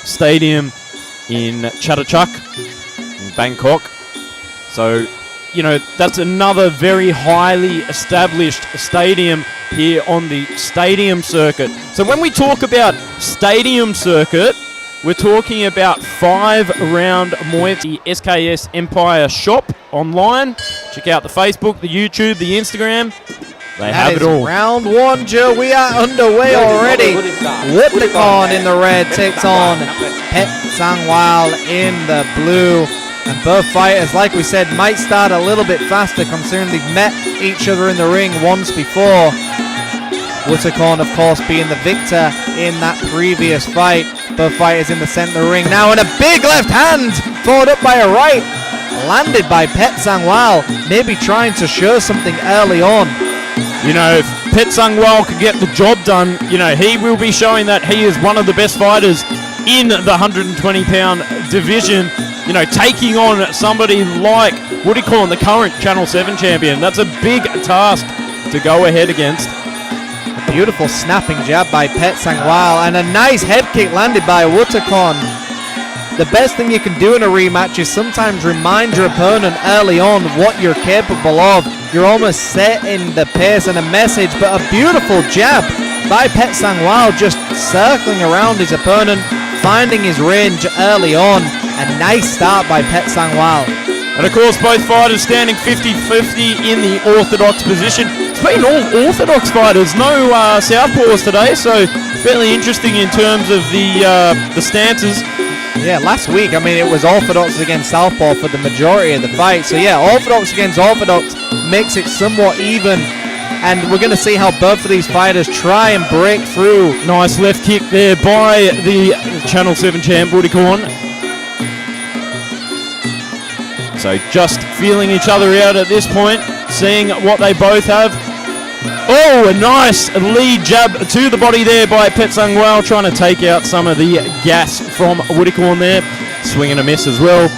Stadium in Chatuchak in Bangkok. So, you know, that's another very highly established stadium here on the stadium circuit. So when we talk about stadium circuit, we're talking about 5-round Muay Thai, the SKS Empire shop online. Check out the Facebook, the YouTube, the Instagram. They have it all. Round one, Joe. We are underway already. Wuttikorn in the red takes on Petch Sangwal in the blue. And both fighters, like we said, might start a little bit faster considering they've met each other in the ring once before. Wuttikorn, of course, being the victor in that previous fight. Both fighters in the center of the ring now, and a big left hand followed up by a right. Landed by Petch Sangwal, maybe trying to show something early on. You know, if Petch Sangwal can get the job done, you know, he will be showing that he is one of the best fighters in the 120-pound division. You know, taking on somebody like Wuttikorn, the current Channel 7 champion. That's a big task to go ahead against. A beautiful snapping jab by Petch Sangwal, and a nice head kick landed by Wuttikorn. The best thing you can do in a rematch is sometimes remind your opponent early on what you're capable of. You're almost setting the pace and a message, but a beautiful jab by Petch Sangwal, just circling around his opponent, finding his range early on. A nice start by Petch Sangwal. And of course, both fighters standing 50-50 in the orthodox position. It's been all orthodox fighters, no southpaws today, so fairly interesting in terms of the stances. Yeah, last week, I mean, it was orthodox against southpaw for the majority of the fight. So yeah, orthodox against orthodox makes it somewhat even. And we're going to see how both of these fighters try and break through. Nice left kick there by the Channel 7 champ, Wuttikorn. So just feeling each other out at this point, seeing what they both have. Oh, a nice lead jab to the body there by Petch Sangwal, trying to take out some of the gas from Wuttikorn there. Swing and a miss as well.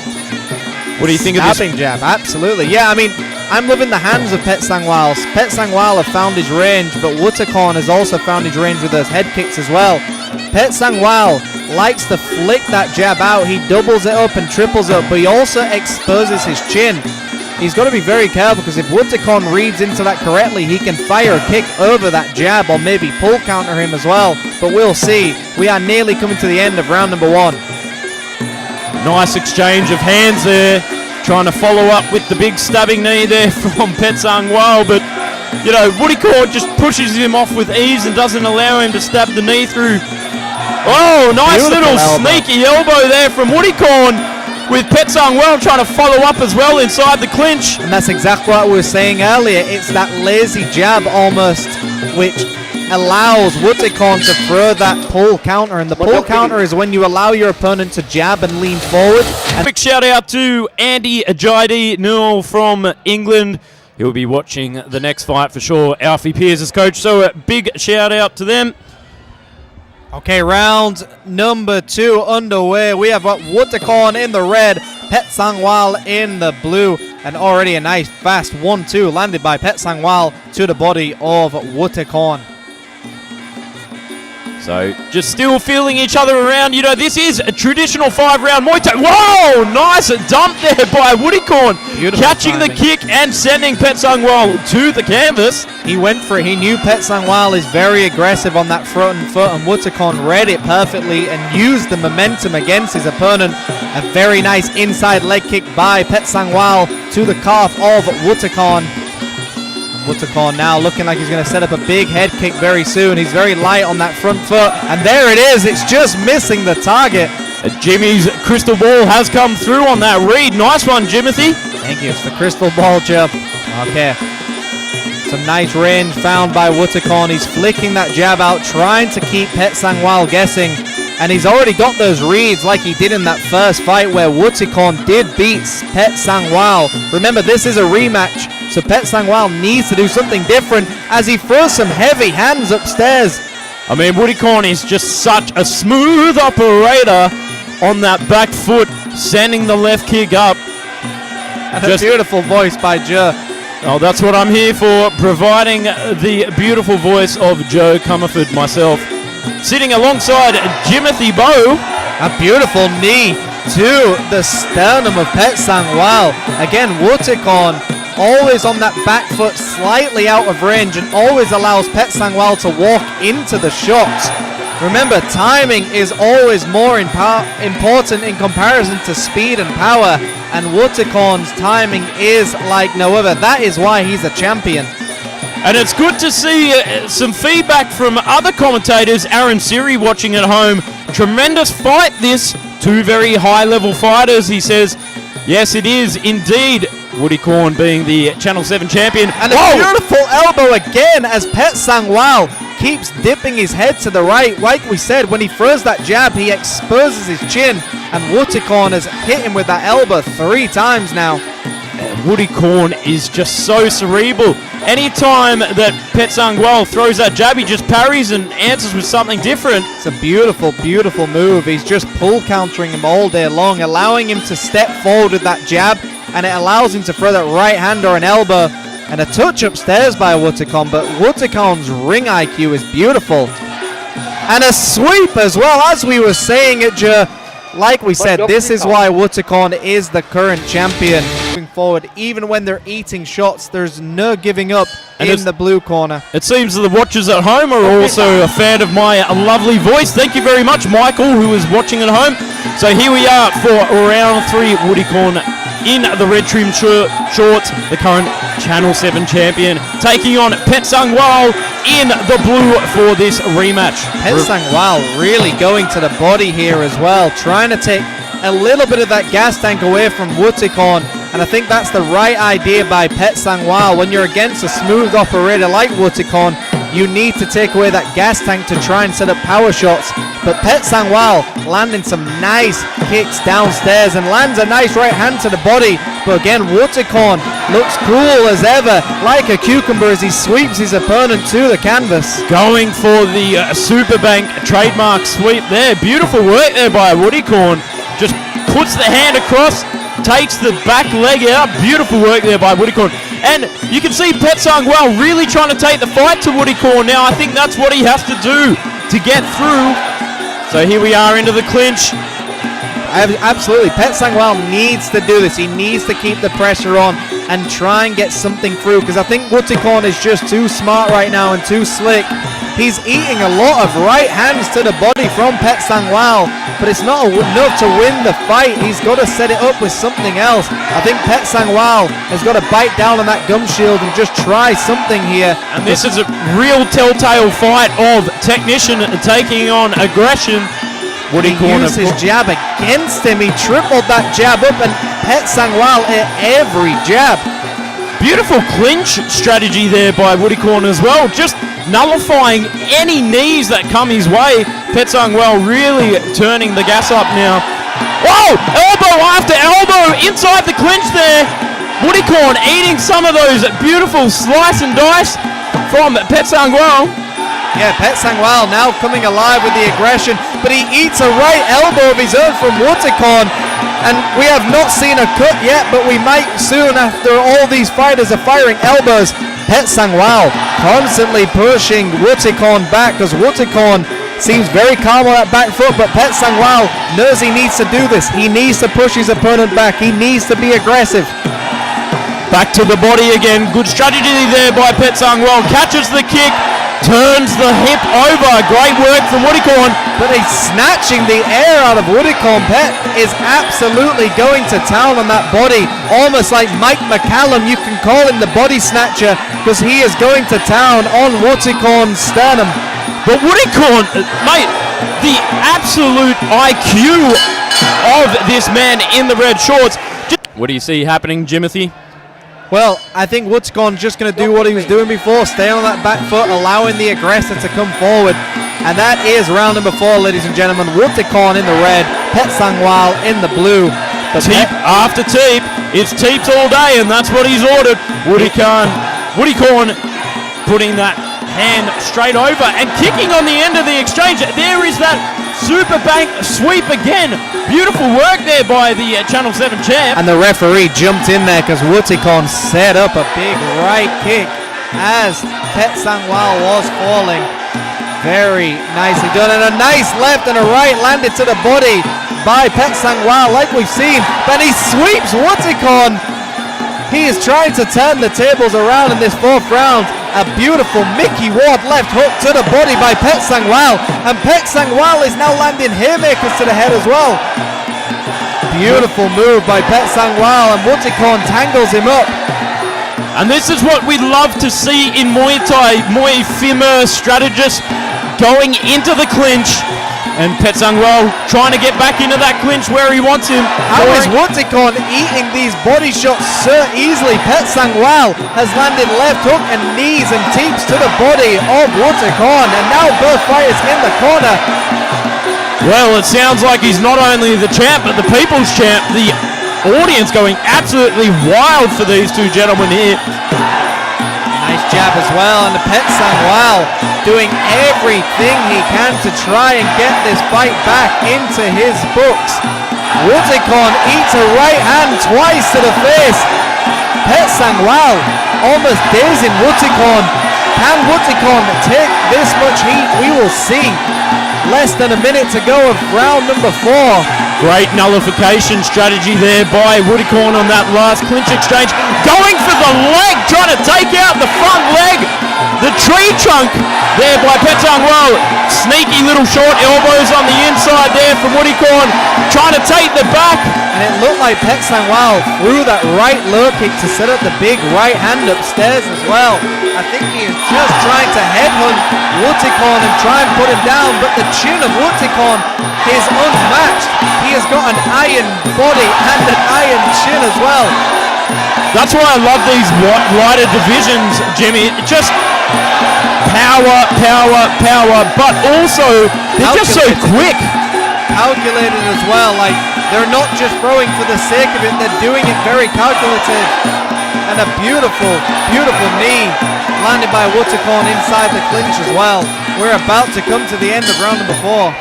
What do you think of this? Snapping jab, absolutely. Yeah, I mean, I'm loving the hands of Petch Sangwal. Petch Sangwal have found his range, but Wuttikorn has also found his range with those head kicks as well. Petch Sangwal likes to flick that jab out. He doubles it up and triples it up, but he also exposes his chin. He's got to be very careful, because if Wuttikorn reads into that correctly, he can fire a kick over that jab or maybe pull counter him as well. But we'll see. We are nearly coming to the end of round number one. Nice exchange of hands there, trying to follow up with the big stabbing knee there from Petch Sangwal, but you know, Wuttikorn just pushes him off with ease and doesn't allow him to stab the knee through. Oh, nice little sneaky elbow there from Wuttikorn, with Petch Sangwal trying to follow up as well inside the clinch. And that's exactly what we were saying earlier. It's that lazy jab almost, which allows Wuttikorn to throw that pull counter. And the pull counter is when you allow your opponent to jab and lean forward. And quick shout out to Andy Ajidi Newell from England. He'll be watching the next fight for sure. Alfie Piers' coach. So a big shout out to them. Okay, round number 2 underway. We have Wuttikorn in the red, Petch Sangwal in the blue, and already a nice fast 1-2 landed by Petch Sangwal to the body of Wuttikorn. So just still feeling each other around. You know, this is a traditional 5-round Muay Thai. Whoa, nice dump there by Wuttikorn. Beautiful catching timing. the kick and sending Petch Sangwal to the canvas. He went for it. He knew Petch Sangwal is very aggressive on that front foot, and Wuttikorn read it perfectly and used the momentum against his opponent. A very nice inside leg kick by Petch Sangwal to the calf of Wuttikorn. Wuttikorn now looking like he's going to set up a big head kick very soon. He's very light on that front foot, and there it is. It's just missing the target. Jimmy's crystal ball has come through on that read. Nice one, Jimothy. Thank you. It's the crystal ball jab. Okay. Some nice range found by Wuttikorn. He's flicking that jab out, trying to keep Petch Sangwal guessing. And he's already got those reads like he did in that first fight where Wuttikorn did beat Petch Sangwal. Remember, this is a rematch, so Petch Sangwal needs to do something different as he throws some heavy hands upstairs. I mean, Wuttikorn is just such a smooth operator on that back foot, sending the left kick up. And a beautiful voice by Joe. Oh, that's what I'm here for, providing the beautiful voice of Joe Comerford myself. sitting alongside Jimothy Bow. A beautiful knee to the sternum of Petch Sangwal. Again, Wuttikorn always on that back foot, slightly out of range, and always allows Petch Sangwal to walk into the shots. Remember, timing is always more important in comparison to speed and power, and Wuttikorn's timing is like no other. That is why he's a champion. And it's good to see some feedback from other commentators. Aaron Siri watching at home. Tremendous fight this. Two very high-level fighters, he says. Yes, it is indeed. Wuttikorn being the Channel 7 champion. And a beautiful elbow again as Petch Sangwal keeps dipping his head to the right. Like we said, when he throws that jab, he exposes his chin. And Wuttikorn has hit him with that elbow 3 times now. Wuttikorn is just so cerebral. Anytime that Petch Sangwal throws that jab, he just parries and answers with something different. It's a beautiful, beautiful move. He's just pull countering him all day long, allowing him to step forward with that jab, and it allows him to throw that right hand or an elbow. And a touch upstairs by Wuttikorn, but Wuttikorn's ring IQ is beautiful. And a sweep as well, as we were saying it, like we said, this is why Wuttikorn is the current champion. Moving forward, even when they're eating shots, there's no giving up in the blue corner. It seems that the watchers at home are also a fan of my lovely voice. Thank you very much, Michael, who is watching at home. So here we are for round 3. Wuttikorn in the red trim shorts, the current Channel 7 champion, taking on Petch Sangwal in the blue for this rematch. Petch Sangwal really going to the body here as well, trying to take a little bit of that gas tank away from Wuttikorn, and I think that's the right idea by Petch Sangwal. When you're against a smooth operator like Wuttikorn, you need to take away that gas tank to try and set up power shots. But Petch Sangwal landing some nice kicks downstairs and lands a nice right hand to the body. But again, Wuttikorn looks cool as ever, like a cucumber as he sweeps his opponent to the canvas. Going for the Superbank trademark sweep there. Beautiful work there by Wuttikorn. Just puts the hand across, takes the back leg out. Beautiful work there by Wuttikorn. And you can see Petch Sangwal really trying to take the fight to Wuttikorn now. I think that's what he has to do to get through. So here we are into the clinch. Absolutely, Petch Sangwal needs to do this. He needs to keep the pressure on and try and get something through, because I think Wuttikorn is just too smart right now and too slick. He's eating a lot of right hands to the body from Petch Sangwal, but it's not enough to win the fight. He's got to set it up with something else. I think Petch Sangwal has got to bite down on that gum shield and just try something here. And this is a real telltale fight of technician taking on aggression. Wuttikorn used his jab against him. He tripled that jab up, and Petch Sangwal hit every jab. Beautiful clinch strategy there by Wuttikorn as well, just nullifying any knees that come his way. Petch Sangwal really turning the gas up now. Whoa! Elbow after elbow inside the clinch there. Wuttikorn eating some of those beautiful slice and dice from Petch Sangwal. Yeah, Petch Sangwal now coming alive with the aggression, but he eats a right elbow of his own from Wuttikorn, and we have not seen a cut yet, but we might soon after all these fighters are firing elbows. Petch Sangwal constantly pushing Wuttikorn back, because Wuttikorn seems very calm on that back foot, but Petch Sangwal knows he needs to do this. He needs to push his opponent back. He needs to be aggressive. Back to the body again. Good strategy there by Petch Sangwal. Catches the kick. Turns the hip over. Great work from Wuttikorn. But he's snatching the air out of Wuttikorn. Petch is absolutely going to town on that body. Almost like Mike McCallum. You can call him the body snatcher, because he is going to town on Wuttikorn's sternum. But Wuttikorn, mate, the absolute IQ of this man in the red shorts. What do you see happening, Jimothy? Well, I think Wuttikorn's just going to do what he was doing before, stay on that back foot, allowing the aggressor to come forward. And that is round number 4, ladies and gentlemen. Wuttikorn in the red, Petch Sangwal in the blue. Teep after teep. It's teeps all day, and that's what he's ordered. Wuttikorn putting that hand straight over and kicking on the end of the exchange. There is that Superbank sweep again. Beautiful work there by the Channel 7 champ. And the referee jumped in there because Wuttikorn set up a big right kick as Petch Sangwal was falling. Very nicely done, and a nice left and a right landed to the body by Petch Sangwal, like we've seen. Then he sweeps Wuttikorn. He is trying to turn the tables around in this fourth round. A beautiful Mickey Ward left hook to the body by Petch Sangwal, and Petch Sangwal is now landing haymakers to the head as well. Beautiful move by Petch Sangwal, and Wuttikorn tangles him up. And this is what we love to see in Muay Thai. Muay Femur strategist going into the clinch, and Petch Sangwal trying to get back into that clinch where he wants him. How is Wuttikorn eating these body shots so easily? Petch Sangwal has landed left hook and knees and teeps to the body of Wuttikorn, and now both fighters in the corner. Well, it sounds like he's not only the champ, but the people's champ. The audience going absolutely wild for these two gentlemen here. Nice jab as well, and the Petch Sangwal doing everything he can to try and get this fight back into his books. Wuttikorn eats a right hand twice to the face. Petch Sangwal almost dazing Wuttikorn. Can Wuttikorn take this much heat? We will see. Less than a minute to go of round number 4. Great nullification strategy there by Wuttikorn on that last clinch exchange. Going for the leg, trying to take out the front leg. The tree trunk there by Petch Sangwal. Sneaky little short elbows on the inside there from Wuttikorn. Trying to take the back. And it looked like Petch Sangwal threw that right low kick to set up the big right hand upstairs as well. I think he is just trying to headhunt Wuttikorn and try and put him down, but the chin of Wuttikorn is unmatched. He has got an iron body and an iron chin as well. That's why I love these lighter divisions, Jimmy. Just power, power, power, but also they're just so quick. Calculated as well, like they're not just throwing for the sake of it, they're doing it very calculative. And a beautiful, beautiful knee landed by Wuttikorn inside the clinch as well. We're about to come to the end of round number 4.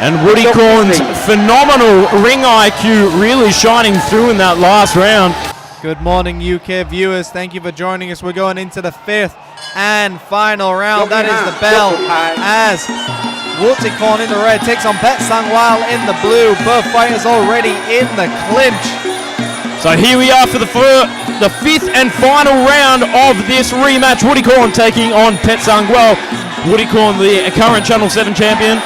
And Wuttikorn's phenomenal ring IQ really shining through in that last round. Good morning, UK viewers. Thank you for joining us. We're going into the 5th and final round. That is the bell as Wuttikorn in the red takes on Petch Sangwal in the blue. Both fighters already in the clinch. So here we are for the 5th and final round of this rematch. Wuttikorn taking on Petch Sangwal. Wuttikorn, the current Channel 7 champion.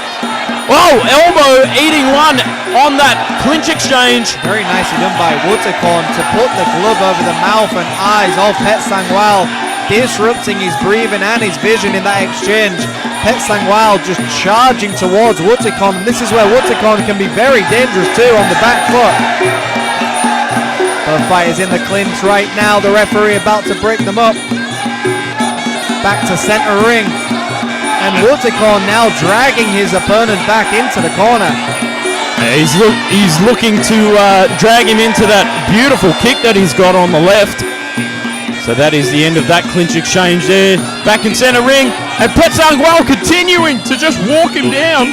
Oh, elbow eating one on that clinch exchange. Very nicely done by Wuttikorn to put the glove over the mouth and eyes of Petch Sangwal, disrupting his breathing and his vision in that exchange. Petch Sangwal just charging towards Wuttikorn. This is where Wuttikorn can be very dangerous too on the back foot. Both fighters in the clinch right now. The referee about to break them up. Back to center ring. And Wuttikorn now dragging his opponent back into the corner. He's looking to drag him into that beautiful kick that he's got on the left. So that is the end of that clinch exchange there. Back in center ring. And Petch Sangwal continuing to just walk him down.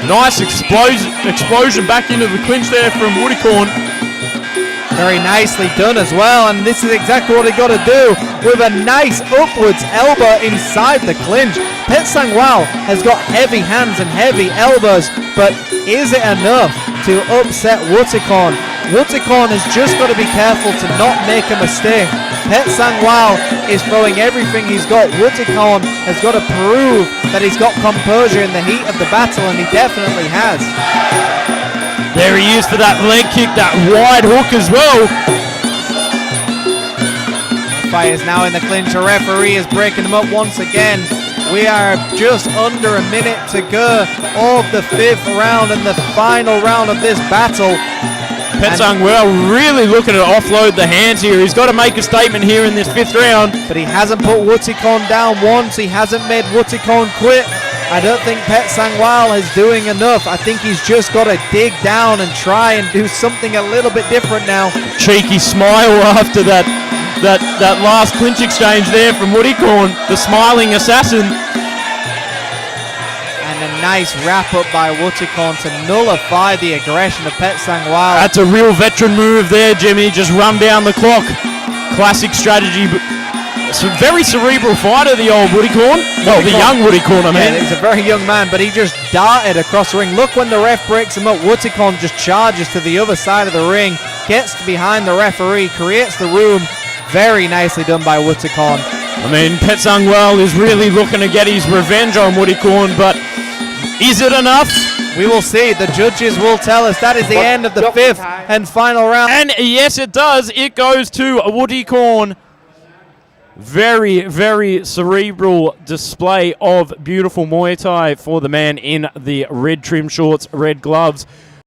Nice explosion back into the clinch there from Wuttikorn. Very nicely done as well, and this is exactly what he got to do with a nice upwards elbow inside the clinch. Petch Sangwal has got heavy hands and heavy elbows, but is it enough to upset Wuttikorn? Wuttikorn has just got to be careful to not make a mistake. Petch Sangwal is throwing everything he's got. Wuttikorn has got to prove that he's got composure in the heat of the battle, and he definitely has. There he is for that leg kick, that wide hook as well. Fight is now in the clinch. A referee is breaking them up once again. We are just under a minute to go of the 5th round and the final round of this battle. Petch Sangwal really looking to offload the hands here. He's got to make a statement here in this 5th round. But he hasn't put Wuttikorn down once. He hasn't made Wuttikorn quit. I don't think Petch Sangwal is doing enough. I think he's just got to dig down and try and do something a little bit different now. Cheeky smile after that last clinch exchange there from Wuttikorn, the smiling assassin. And a nice wrap up by Wuttikorn to nullify the aggression of Petch Sangwal. That's a real veteran move there, Jimmy. Just run down the clock. Classic strategy very cerebral fighter, the old Wuttikorn. Well, the young Wuttikorn, I mean. Yeah, he's a very young man, but he just darted across the ring. Look when the ref breaks him up. Wuttikorn just charges to the other side of the ring, gets behind the referee, creates the room. Very nicely done by Wuttikorn. I mean, Petch Sangwal is really looking to get his revenge on Wuttikorn, but is it enough? We will see. The judges will tell us. That is the end of the fifth and final round. And yes, it does. It goes to Wuttikorn. Very, very cerebral display of beautiful Muay Thai for the man in the red trim shorts, red gloves.